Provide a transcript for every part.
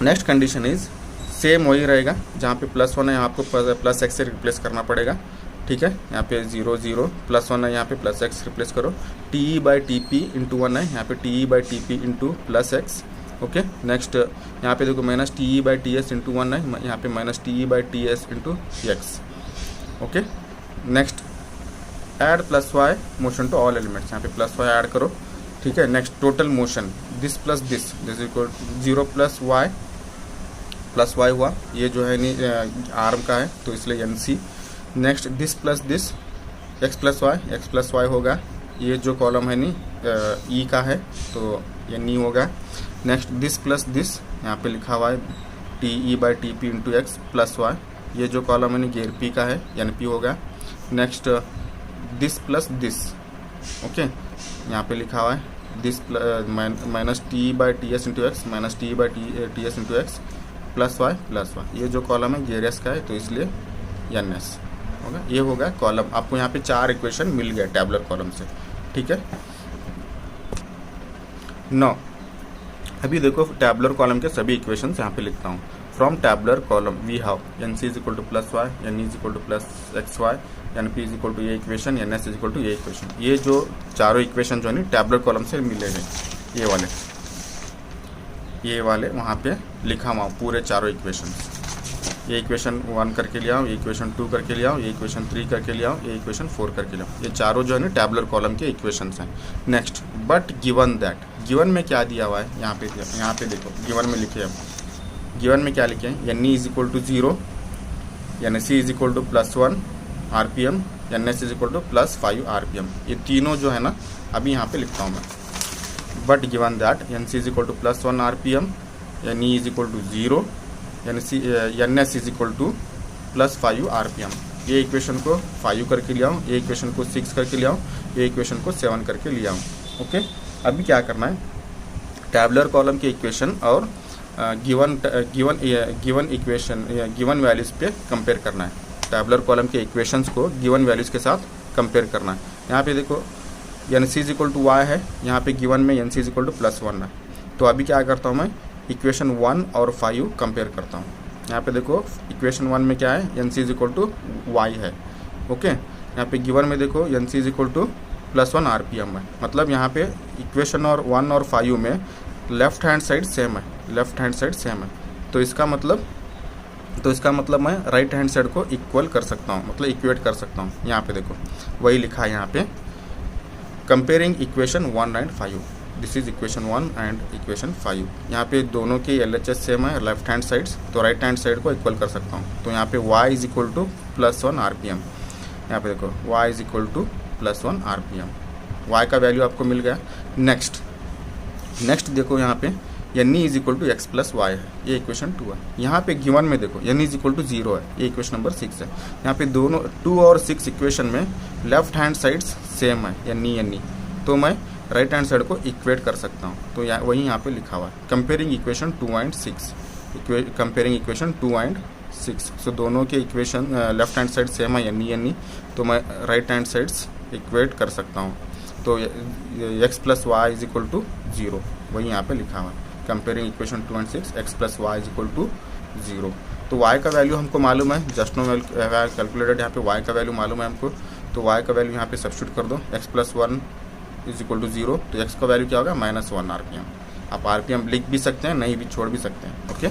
Next condition is same वही रहेगा, जहाँ पे +1 है यहाँ आपको +x से रिप्लेस करना पड़ेगा, ठीक है। यहाँ पे 0 0 +1 है, यहाँ पे +x रिप्लेस करो। TE/TP × 1 है, यहाँ पे TE/TP × +x, ओके। नेक्स्ट यहाँ पे देखो -TE/TS × 1 है, यहाँ पे -TE/TS × x, okay. Next add +y motion to all elements, यहाँ पे +y ऐड करो, ठीक है। Next total motion this plus this equal 0 + y हुआ, ये जो है नहीं आर्म का है तो इसलिए NC। Next this plus this x + y होगा, ये जो कॉलम है नहीं E का है तो ये नी होगा। नेक्स्ट दिस प्लस दिस यहाँ पे लिखा हुआ है TE/TP × x + y, ये जो कॉलम है नहीं गेयर P का है NP होगा। Next this plus this, okay, यहाँ पे लिखा हुआ है this -TE/TS × x -TE/TS × x + y, ये जो कॉलम है गेयर S का है तो इसलिए NS होगा, ये होगा कॉलम। आपको यहाँ पे 4 इक्वेशन मिल गया टैबुलर कॉलम से, ठीक है। 9 अभी देखो टैबुलर कॉलम के सभी इक्वेशंस यहाँ पे लिखता हूँ। From tabular column we have NC = +y, NE = +xy, NP = ये इक्वेशन, NS = ये इक्वेशन। ये जो चारों इक्वेशन जो है टैबुलर कॉलम से मिलेंगे, ये वाले वहाँ पे लिखा हुआ पूरे चारों इक्वेशन। ये इक्वेशन 1 करके ले आओ, ये इक्वेशन 2 करके ले आओ, ये इक्वेशन 3 करके ले आओ, ये इक्वेशन 4 करके ले आओ। ये चारों जो है टैबुलर कॉलम के इक्वेशंस हैं। Next but given that, given में क्या दिया हुआ है यहाँ पे देखो, गिवन में लिखे हैं, गिवन में क्या लिखे हैं NE = 0, NC = +1 RPM, NS = +5 RPM। ये तीनों जो है ना अभी यहाँ पे लिखता हूँ मैं। But given that NC = +1 RPM, NE = 0, NS = +5 RPM। ये इक्वेशन को 5 करके ले आओ, ये इक्वेशन को 6 करके ले आओ, ये इक्वेशन को 7 करके ले आओ, ओके। अभी क्या करना है, टैबुलर कॉलम के इक्वेशन और गिवन इक्वेशन गिवन वैल्यूज़ पे कंपेयर करना है। टैबुलर कॉलम के इक्वेशंस को गिवन वैल्यूज़ के साथ कंपेयर करना है। यहाँ पे देखो NC = y है, यहाँ पे गिवन में NC = +1 है। तो अभी क्या करता हूँ मैं, इक्वेशन 1 और 5 कंपेयर करता हूँ। यहाँ पे देखो इक्वेशन 1 में क्या है NC = y है, ओके। यहाँ पे गिवन में देखो NC = +1 RPM है। मतलब यहाँ पे इक्वेशन और 1 और 5 में लेफ्ट हैंड साइड सेम है, तो इसका मतलब मैं राइट हैंड साइड को इक्वल कर सकता हूँ, मतलब इक्वेट कर सकता हूँ। यहाँ पे देखो वही लिखा है यहाँ पे, comparing equation 1 and 5, this is equation 1 and equation 5। यहाँ पे दोनों की LHS सेम है लेफ्ट हैंड साइड्स, तो राइट हैंड साइड को इक्वल कर सकता हूँ। तो यहाँ पे y = +1 RPM, यहाँ पे देखो y = +1 RPM, y का वैल्यू आपको मिल गया। नेक्स्ट देखो यहाँ पे NE = x + y है, ये इक्वेशन 2 है। यहाँ पे गिवन में देखो NE = 0 है, ये इक्वेशन नंबर 6 है। यहाँ पे दोनों 2 और 6 इक्वेशन में लेफ्ट हैंड साइड्स सेम है NE, तो मैं राइट हैंड साइड को इक्वेट कर सकता हूँ। तो वही यहाँ पे लिखा हुआ है comparing equation 2 and 6, comparing equation 2 and 6। सो दोनों के equation left hand side same है NE, तो मैं राइट हैंड साइड्स इक्वेट कर सकता हूँ। तो x + y = 0, वही यहाँ पे लिखा हुआ है comparing equation 2 and 6, x + y = 0। तो y का वैल्यू हमको मालूम है, जस्ट नो कैलकुलेटेड, यहाँ पे y का वैल्यू मालूम है हमको। तो y का वैल्यू यहाँ पे सब्स्टिट्यूट कर दो, x + 1 = 0, तो x का वैल्यू क्या होगा -1 RPM। आप RPM लिख भी सकते हैं, नहीं भी छोड़ भी सकते हैं, ओके।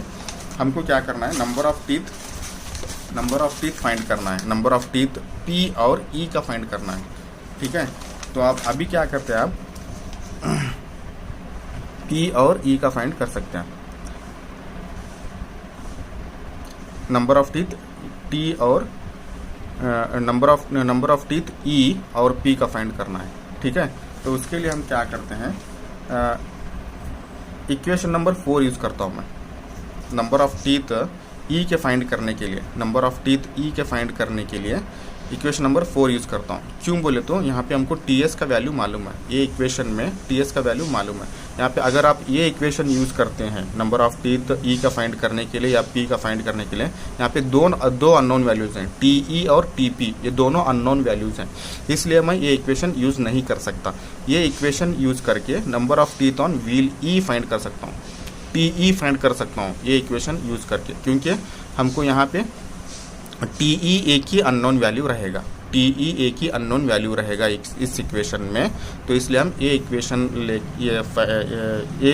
हमको क्या करना है, नंबर ऑफ टीथ फाइंड करना है, नंबर ऑफ टीथ P और E का फाइंड करना है, ठीक है। तो आप अभी क्या करते हैं, आप P और E का फाइंड कर सकते हैं। नंबर ऑफ टीथ T और नंबर ऑफ टीथ E और P का फाइंड करना है, ठीक है। तो उसके लिए हम क्या करते हैं, इक्वेशन नंबर 4 यूज़ करता हूँ मैं। नंबर ऑफ टीथ E के फाइंड करने के लिए, नंबर ऑफ टीथ E के फाइंड करने के लिए इक्वेशन नंबर 4 यूज़ करता हूँ। क्यों बोले तो यहाँ पे हमको TS का वैल्यू मालूम है, ये इक्वेशन में TS का वैल्यू मालूम है। यहाँ पे अगर आप ये इक्वेशन यूज़ करते हैं नंबर ऑफ टीथ E का फाइंड करने के लिए या P का फाइंड करने के लिए, यहाँ पे दो अननोन वैल्यूज़ हैं, TE और TP, ये दोनों अननोन वैल्यूज़ हैं, इसलिए मैं ये इक्वेशन यूज़ नहीं कर सकता। ये इक्वेशन यूज़ करके number of teeth on wheel E find कर सकता हूँ। टी ई फाइंड कर सकता हूँ ये इक्वेशन यूज़ करके, क्योंकि हमको यहाँ पे टी ई एक ही अननोन वैल्यू रहेगा, टी ई एक ही अननोन वैल्यू रहेगा इस इक्वेशन में। तो इसलिए हम ये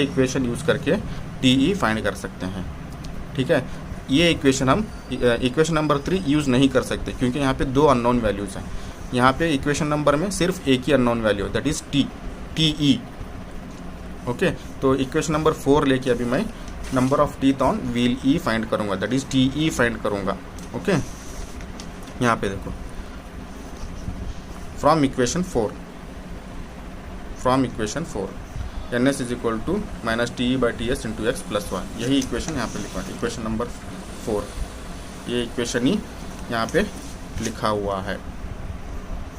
इक्वेशन यूज़ करके टी ई फाइंड कर सकते हैं। ठीक है, ये इक्वेशन हम इक्वेशन नंबर 3 यूज़ नहीं कर सकते, क्योंकि यहाँ पे 2 अननोन वैल्यूज़ हैं। यहाँ पे इक्वेशन नंबर में सिर्फ एक ही अननोन वैल्यू है, that is T E. Okay, तो इक्वेशन नंबर 4 लेके अभी मैं number of teeth on wheel E find करूँगा, that is T E find करूँगा। ओके, यहाँ पे देखो from equation 4 ns is equal to minus T E by T S into X plus 1, यही इक्वेशन यहाँ पे लिखा है, इक्वेशन नंबर 4, ये इक्वेशन ही यहाँ पे लिखा हुआ है।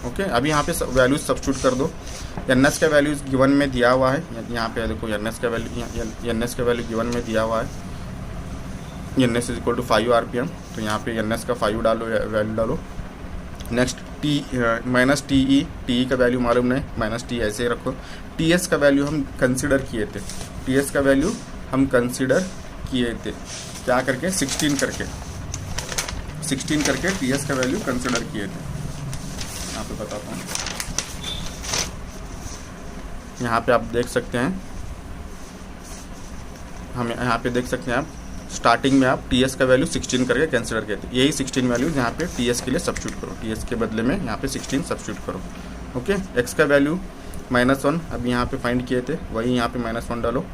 ओके, अभी यहाँ पे वैल्यूज सब्स्टिट्यूट कर दो। ns का वैल्यूज गिवन में दिया हुआ है, यहाँ पे देखो ns का वैल्यू गिवन में दिया हुआ है, ns is equal to 5 RPM, तो यहाँ पे ns का 5 डालो, वैल्यू डालो। नेक्स्ट माइनस टी ई का वैल्यू मालूम नहीं, माइनस टी ऐसे ही रखो। टी एस का वैल्यू हम कंसिडर किए थे, क्या करके 16 करके टी एस का वैल्यू कंसिडर किए थे। यहाँ पे बताता हूँ, यहाँ पे आप देख सकते हैं, हम यहाँ पे देख सकते हैं आप स्टार्टिंग में आप टी एस का वैल्यू 16 करके कंसिडर किए थे, यही 16 वैल्यूज यहाँ पे टी एस के लिए सब्स्टिट्यूट करो, टी एस के बदले में यहाँ पे 16 सब्स्टिट्यूट करो। ओके, एक्स का वैल्यू -1 अभी यहाँ पे फाइंड किए थे, वही यहाँ पे -1 डालो।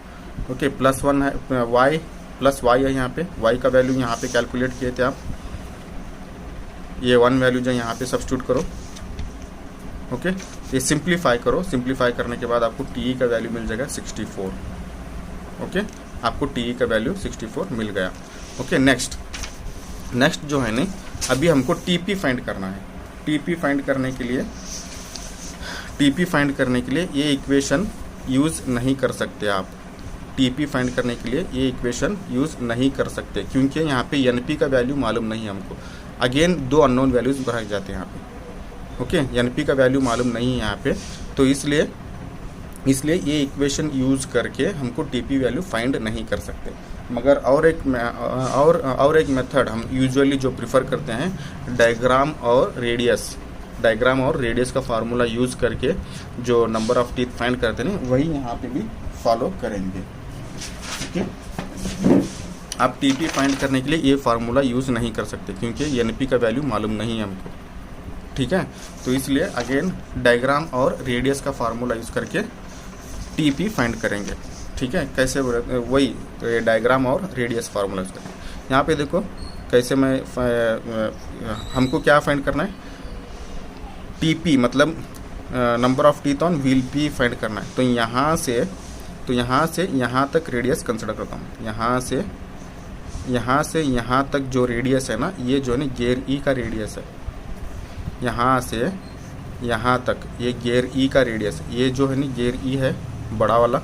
ओके, +1 है, y है यहाँ पे, y का वैल्यू यहाँ पे कैलकुलेट किए थे आप, ये 1 वैल्यू जो यहाँ पे सब्स्टिट्यूट करो। ओके, ये सिंप्लीफाई करो, सिंप्लीफाई करने के बाद आपको टी का वैल्यू मिल जाएगा 64। ओके, आपको टी का वैल्यू 64 मिल गया। ओके, नेक्स्ट जो है नहीं, अभी हमको टीपी फाइंड करना है। टीपी फाइंड करने के लिए ये इक्वेशन यूज़ नहीं कर सकते आप, टीपी फाइंड करने के लिए ये इक्वेशन यूज़ नहीं कर सकते, क्योंकि यहाँ पे एनपी का वैल्यू मालूम नहीं है हमको। अगेन 2 अननोन वैल्यूज भर जाते हैं यहाँ पे। ओके, एनपी का वैल्यू मालूम नहीं है यहाँ पे, तो इसलिए ये इक्वेशन यूज़ करके हमको टीपी वैल्यू फाइंड नहीं कर सकते। मगर और एक मेथड हम यूजुअली जो प्रिफर करते हैं, डायग्राम और रेडियस का फार्मूला यूज़ करके जो नंबर ऑफ टीथ फाइंड करते हैं, वही यहाँ पे भी फॉलो करेंगे। ओके, आप टीपी फाइंड करने के लिए ये फार्मूला यूज़ नहीं कर सकते, क्योंकि एनपी का वैल्यू मालूम नहीं है हमको। ठीक है, तो इसलिए अगेन डायग्राम और रेडियस का फार्मूला यूज़ करके टीपी फाइंड करेंगे। ठीक है, कैसे वही, तो ये डायग्राम और रेडियस फार्मूला यूज़ करेंगे। यहाँ पे देखो कैसे हमको क्या फाइंड करना है, टीपी मतलब number of teeth on wheel P find करना है। तो यहाँ से यहाँ तक रेडियस कंसिडर करता हूँ, यहाँ से यहाँ तक जो रेडियस है ना, ये जो है ना गियर ई का रेडियस है, यहाँ से यहाँ तक ये गियर ई का रेडियस है, ये जो है ना गियर ई है बड़ा वाला।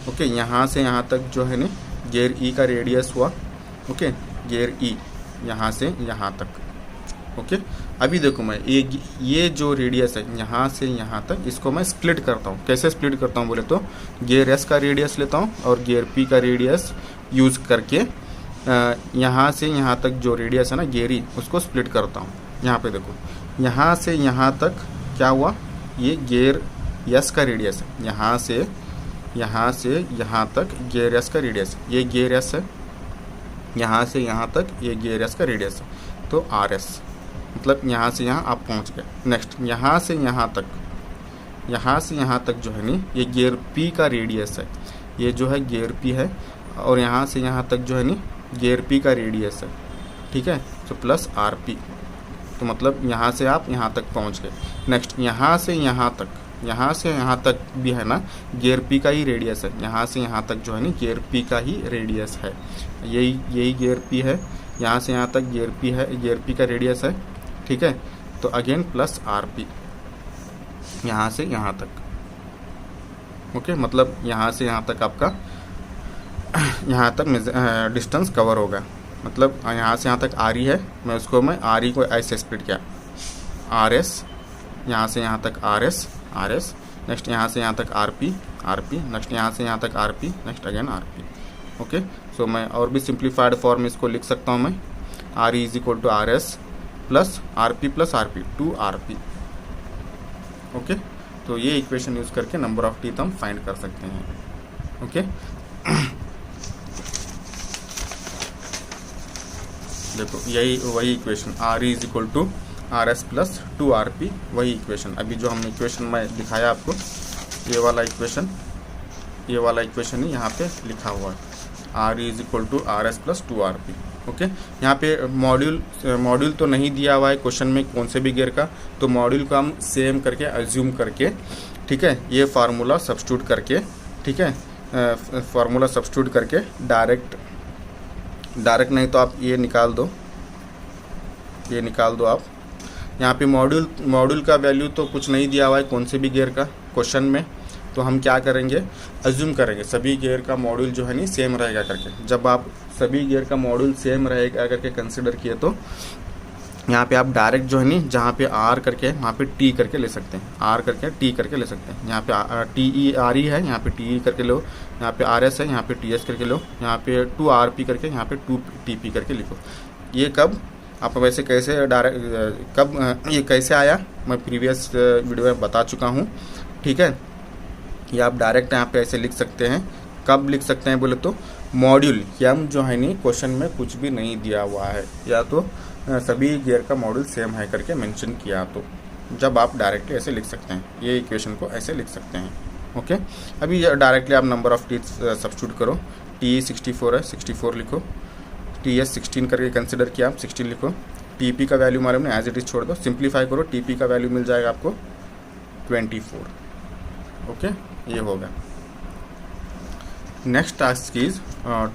ओके, यहाँ से यहाँ तक जो है ना गियर ई का रेडियस हुआ। ओके, गियर ई यहाँ से यहाँ तक। ओके, अभी देखो मैं ये जो रेडियस है यहाँ से यहाँ तक, इसको मैं स्प्लिट करता हूँ। कैसे स्प्लिट करता हूँ बोले तो, गियर एस का रेडियस लेता हूँ और गियर पी का रेडियस यूज़ करके यहाँ से यहाँ तक जो रेडियस है ना गियर ई, उसको स्प्लिट करता हूँ। यहाँ पे देखो, यहाँ से यहाँ तक क्या हुआ, ये गियर एस का रेडियस है, यहाँ से यहाँ तक गियर एस का रेडियस, ये गियर एस है, यहाँ से यहाँ तक ये गियर एस का रेडियस है, तो आर एस, मतलब यहाँ से यहाँ आप पहुँच गए। नेक्स्ट यहाँ से यहाँ तक जो है नी ये गियर पी का रेडियस है, ये जो है गियर पी है, और यहाँ से यहाँ तक जो है नी गियर पी का रेडियस है। ठीक है, तो प्लस आर पी, तो मतलब यहाँ से आप यहाँ तक पहुँच गए। नेक्स्ट यहाँ से यहाँ तक भी है ना गियर पी का ही रेडियस है, यहाँ से यहाँ तक जो है ना गियर पी का ही रेडियस है, यही गियर पी है, यहाँ से यहाँ तक गियर पी है, गियर पी का रेडियस है। ठीक है, तो अगेन प्लस आर पी यहाँ से यहाँ तक। ओके, मतलब यहाँ से यहाँ तक आपका यहाँ तक डिस्टेंस कवर होगा, मतलब यहाँ से यहाँ तक आर ई है, मैं आर ई को ऐसे स्प्लिट किया, आर एस, यहाँ से यहाँ तक आर एस, नेक्स्ट यहाँ से यहाँ तक आर पी, नेक्स्ट यहाँ से यहाँ तक R P, next again R P. Okay, so मैं और भी सिंप्लीफाइड फॉर्म में इसको लिख सकता हूँ मैं, R E is equal to R S plus R P 2RP। Okay, तो ये इक्वेशन यूज़ करके नंबर ऑफ टीथ हम फाइंड कर सकते हैं। ओके, देखो यही वही equation R E is equal to R S plus 2RP, वही इक्वेशन अभी जो हमने इक्वेशन में दिखाया आपको, ये वाला इक्वेशन ही यहाँ पे लिखा हुआ है, R E is equal to R S plus 2RP। Okay, यहाँ पे मॉड्यूल तो नहीं दिया हुआ है क्वेश्चन में कौन से भी गियर का, तो मॉड्यूल को हम सेम करके अज्यूम करके, ठीक है, ये फार्मूला सब्स्टिट्यूट करके, ठीक है, फार्मूला सब्स्टिट्यूट करके डायरेक्ट नहीं तो आप ये निकाल दो आप। यहाँ पे मॉड्यूल का वैल्यू तो कुछ नहीं दिया हुआ है कौन से भी गियर का क्वेश्चन में, तो हम क्या करेंगे, अज्यूम करेंगे सभी गियर का मॉड्यूल जो है नहीं सेम रहेगा करके। जब आप सभी गियर का मॉड्यूल सेम रहेगा करके कंसिडर किए तो यहाँ पे आप डायरेक्ट जो है नहीं, जहाँ पे आर करके वहाँ पे टी करके ले सकते हैं, आर करके टी करके ले सकते हैं। यहाँ पे TERE है, यहाँ पे TE करके लो, यहाँ पे RS है, यहाँ पे TS करके लो, यहाँ पे 2RP करके, यहाँ पे 2TP करके लिखो। ये कब आप वैसे कैसे डायरेक्ट कब ये कैसे आया मैं प्रीवियस वीडियो में बता चुका हूँ, ठीक है। ये आप डायरेक्ट यहाँ पे ऐसे लिख सकते हैं। कब लिख सकते हैं बोले तो मॉड्यूल एम जो है नहीं क्वेश्चन में कुछ भी नहीं दिया हुआ है, या तो सभी गियर का मॉड्यूल सेम है करके मेंशन किया, तो जब आप डायरेक्टली ऐसे लिख सकते हैं, ये इक्वेशन को ऐसे लिख सकते हैं। ओके, अभी डायरेक्टली आप नंबर ऑफ टीथ सब्स्टिट्यूट करो। TE 64 है, 64 लिखो। TS 16 करके कंसिडर किया आप, 16 लिखो। TP का वैल्यू मालूम नहीं, एज इट इज छोड़ दो, सिंप्लीफाई करो, TP का वैल्यू मिल जाएगा आपको 24। ओके, ये होगा। Next task is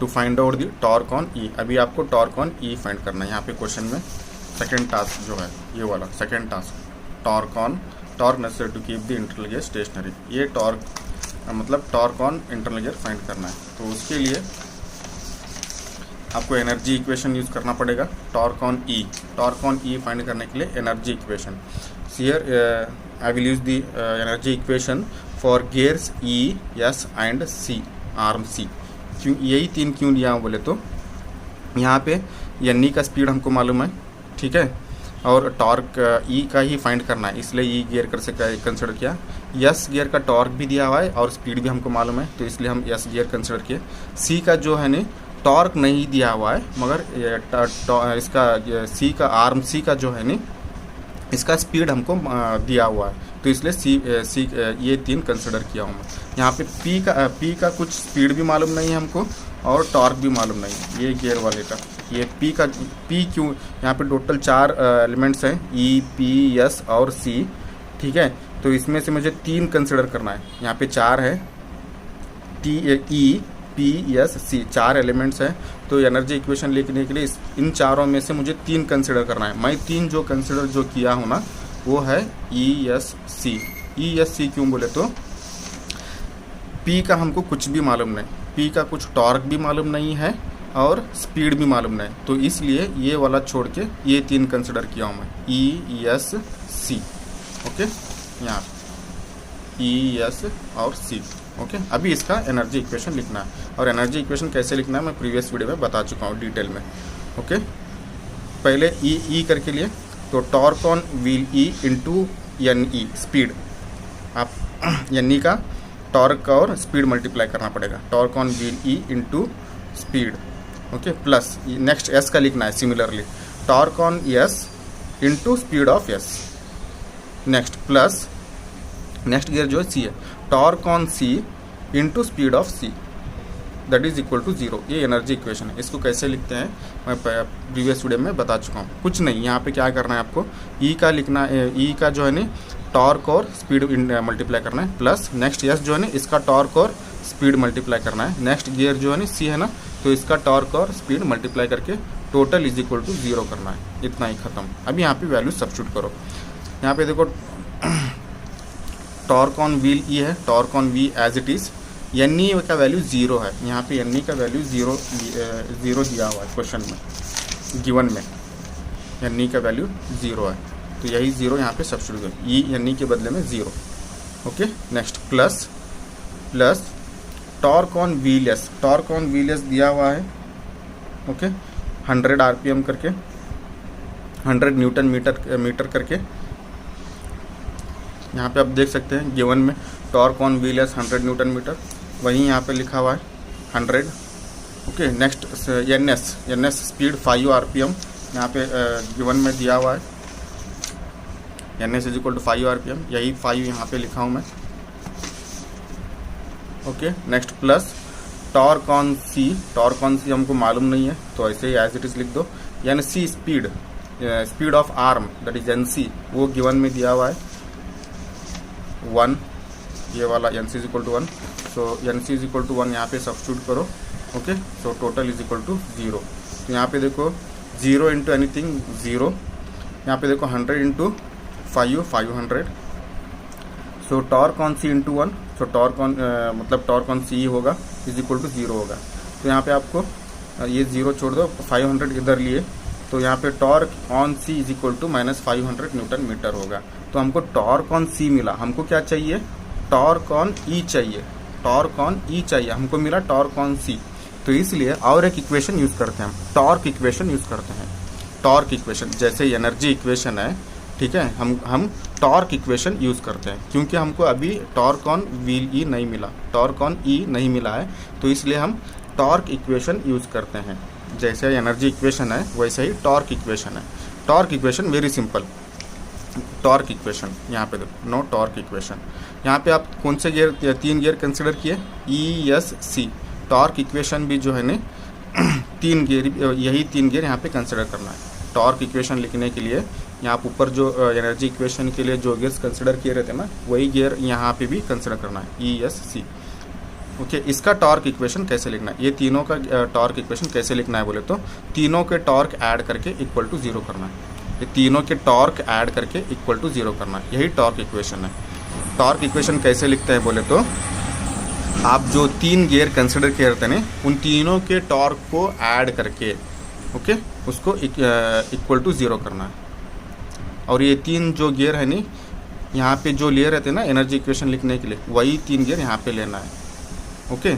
to find out the torque on E. अभी आपको टॉर्क ऑन ई फाइंड करना है। यहाँ पे क्वेश्चन में सेकेंड टास्क जो है ये वाला second task, torque necessary to keep the internal gear stationary. ये टॉर्क मतलब torque on internal gear find करना है, तो उसके लिए आपको एनर्जी इक्वेशन यूज़ करना पड़ेगा। टॉर्क ऑन ई फाइंड करने के लिए energy equation, here I will use the energy equation for gears E, S and C, arm C। क्यों यही तीन क्यों लिया हूँ बोले तो यहाँ पे NE का स्पीड हमको मालूम है, ठीक है, और टॉर्क E का ही फाइंड करना है, इसलिए E गियर कर से कंसिडर किया। S गियर का टॉर्क भी दिया हुआ है और स्पीड भी हमको मालूम है, तो इसलिए हम S गियर कंसिडर किए। C का जो है नहीं टॉर्क नहीं दिया हुआ है, मगर इसका C का आर्म C का जो है नहीं इसका स्पीड हमको दिया हुआ है, तो इसलिए C ये तीन कंसिडर किया हूँ मैं। यहाँ पे P का कुछ स्पीड भी मालूम नहीं है हमको और टॉर्क भी मालूम नहीं है, ये गियर वाले का। ये P क्यों, यहाँ पे टोटल 4 एलिमेंट्स हैं, E, P, S और C, ठीक है, तो इसमें से मुझे 3 कंसिडर करना है। यहाँ पे 4 है, E, P, S, C 4 elements हैं, तो एनर्जी इक्वेशन लिखने के लिए इन चारों में से मुझे 3 कंसिडर करना है। मैं 3 जो कंसिडर जो किया हूँ ना वो है E, S, C। E, S, C क्यों बोले तो P का हमको कुछ भी मालूम नहीं, P का कुछ टॉर्क भी मालूम नहीं है और स्पीड भी मालूम नहीं, तो इसलिए ये वाला छोड़ के ये 3 कंसिडर किया हूँ मैं, E, S, C। ओके, यहाँ E, S और C। ओके, अभी इसका एनर्जी इक्वेशन लिखना है, और एनर्जी इक्वेशन कैसे लिखना है मैं प्रीवियस वीडियो में बता चुका हूँ डिटेल में। ओके, पहले E करके लिए तो torque on wheel E into NE speed, आप NE का टॉर्क और स्पीड मल्टीप्लाई करना पड़ेगा, torque on wheel E into speed. Okay, plus next S का लिखना है similarly, torque on S into speed of S। Next plus next gear जो है C है, torque on C into speed of C, that is equal to 0। ये energy equation है। इसको कैसे लिखते हैं मैं प्रीवियस वीडियो में बता चुका हूँ। कुछ नहीं, यहाँ पे क्या करना है आपको, E का लिखना है, E का जो है ना टॉर्क और स्पीड मल्टीप्लाई करना है, प्लस नेक्स्ट S जो है ना इसका टॉर्क और स्पीड मल्टीप्लाई करना है। नेक्स्ट गियर जो है ना C है ना, तो इसका टॉर्क और स्पीड मल्टीप्लाई करके टोटल इज इक्वल टू 0 करना है। इतना ही खत्म। अभी यहाँ पे वैल्यू सब्स्टिट्यूट करो। यहाँ पे देखो टॉर्क ऑन व्हील E है, torque on V as it is, NE का वैल्यू 0 है। यहाँ पे NE का वैल्यू 0 दिया हुआ है क्वेश्चन में, गिवन में NE का वैल्यू 0 है, तो यही 0 यहाँ पे सब्स्टिट्यूट करो, NE के बदले में 0। Okay, next plus torque on wheel S दिया हुआ है, ओके, 100 आरपीएम करके, 100 न्यूटन मीटर करके। यहाँ पे आप देख सकते हैं गिवन में torque on wheel S 100 newton metre, वहीं यहाँ पे लिखा हुआ है 100, okay. Next N S speed 5 RPM यहाँ पे गिवन में दिया हुआ है, N S is equal to 5 RPM, यही 5 यहाँ पे लिखा हूँ मैं, okay. Next plus torque on C हमको मालूम नहीं है तो ऐसे ही एज इट इज लिख दो। N C speed of arm that is N C, वो गिवन में दिया हुआ है 1, ये वाला N C is equal to 1, so N C is equal to 1 यहाँ पे सब्स्टिट्यूट करो, okay. So total is equal to 0, तो यहाँ पे देखो 0 इंटू एनीथिंग 0, यहाँ पे देखो 100 into 500, so torque on C into 1, so torque on मतलब टॉर्क ऑन सी होगा इज इक्वल टू 0 होगा। तो यहाँ पे आपको ये 0 छोड़ दो, 500 इधर लिए, तो यहाँ पे torque on C is equal to -500 newton metre होगा। तो हमको टॉर्क ऑन सी मिला, हमको क्या चाहिए, टॉर्क ऑन ई चाहिए, हमको मिला टॉर्क ऑन सी। तो इसलिए और एक इक्वेशन यूज करते हैं हम, टॉर्क इक्वेशन यूज करते हैं। टॉर्क इक्वेशन जैसे एनर्जी इक्वेशन है, ठीक है, हम टॉर्क इक्वेशन यूज करते हैं, क्योंकि हमको अभी टॉर्क ऑन व्हील ई नहीं मिला, टॉर्क ऑन ई नहीं मिला है, तो इसलिए हम टॉर्क इक्वेशन यूज करते हैं। जैसे एनर्जी इक्वेशन है वैसे ही टॉर्क इक्वेशन है। Torque equation very simple, torque equation यहाँ पे देखो, नो टॉर्क इक्वेशन। यहाँ पे आप कौन से गियर, 3 गियर कंसिडर किए, E S C. Torque equation भी जो है ना 3 गियर, यही 3 गियर यहाँ पे कंसिडर करना है। टॉर्क इक्वेशन लिखने के लिए यहाँ पर ऊपर जो एनर्जी इक्वेशन के लिए जो गियर्स कंसिडर किए रहते हैं ना, वही गियर यहाँ पे भी कंसिडर करना है, ई एस सी, ओके। इसका टॉर्क इक्वेशन कैसे लिखना है, ये तीनों का टॉर्क इक्वेशन कैसे लिखना है बोले तो तीनों के टॉर्क ऐड करके इक्वल टू 0 करना है, ये तीनों के टॉर्क ऐड करके इक्वल टू 0 करना है, यही टॉर्क इक्वेशन है। टॉर्क इक्वेशन कैसे लिखते हैं बोले तो आप जो 3 गियर कंसिडर किए रहते हैं उन तीनों के टॉर्क को ऐड करके, ओके, उसको इक्वल टू 0 करना है। और ये 3 जो गियर है नी यहाँ पे जो ले रहते हैं ना एनर्जी इक्वेशन लिखने के लिए, वही 3 गियर यहाँ पे लेना है, ओके।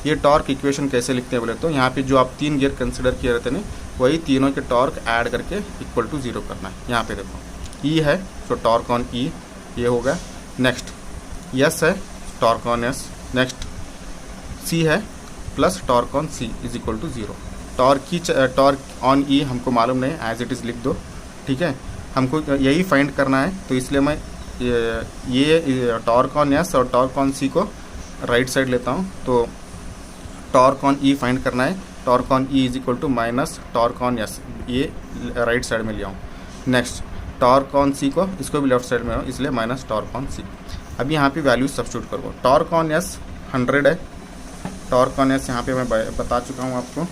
ये टॉर्क इक्वेशन कैसे लिखते हैं बोले तो यहाँ पे जो आप 3 गियर कंसिडर किए रहते हैं वही तीनों के टॉर्क ऐड करके इक्वल टू 0 करना है। यहाँ पे देखो ई है तो टॉर्क ऑन ई ये होगा, नेक्स्ट यस है torque on S, next C है plus torque on C is equal to 0। Torque on E हमको मालूम नहीं, एज इट इज़ लिख दो, ठीक है। हमको यही फाइंड करना है, तो इसलिए मैं ये टॉर्क ऑन एस और टॉर्क ऑन सी को राइट साइड लेता हूँ। तो टॉर्क ऑन ई फाइंड करना है, torque on E is equal to minus torque on S, ये राइट साइड में ले आऊँ। नेक्स्ट टॉर्क ऑन सी को, इसको भी लेफ्ट साइड में हो, इसलिए माइनस टॉर्क ऑन सी। अभी यहाँ पे वैल्यूज सब्स्टिट्यूट करो। टॉर्क ऑन एस 100 है, टॉर्क ऑन एस यहाँ पे मैं बता चुका हूँ आपको,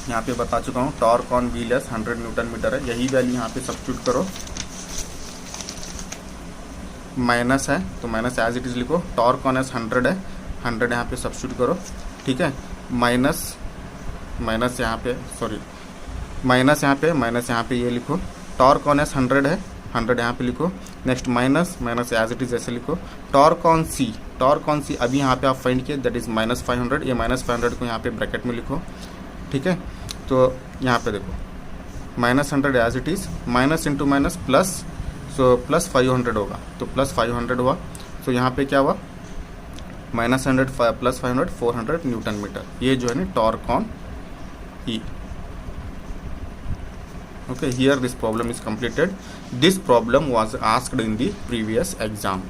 यहाँ पे बता चुका हूँ। Torque on wheel S 100 newton metre है, यही वैल्यू यहाँ पे सब्स्टिट्यूट करो। माइनस है तो माइनस एज इट इज लिखो, टॉर्क ऑन एस 100 है, 100 यहाँ पे सब्स्टिट्यूट करो, ठीक है। माइनस यहाँ पे, सॉरी माइनस यहाँ पे ये लिखो, टॉर्क ऑन एस 100 है, 100 यहाँ पे लिखो। Next minus as it is ऐसे लिखो। टॉर्क ऑन सी अभी यहाँ पे आप फाइंड किए दैट इज -500, ये -500 को यहाँ पे ब्रैकेट में लिखो, ठीक है। तो यहाँ पे देखो -100 as it is, minus into minus plus, so plus 500 होगा, तो प्लस 500 हुआ। तो यहाँ पे क्या हुआ, -100 प्लस 500 400 न्यूटन मीटर, ये जो है ना torque on E. Okay, here this problem is completed. This problem was asked in the previous exam.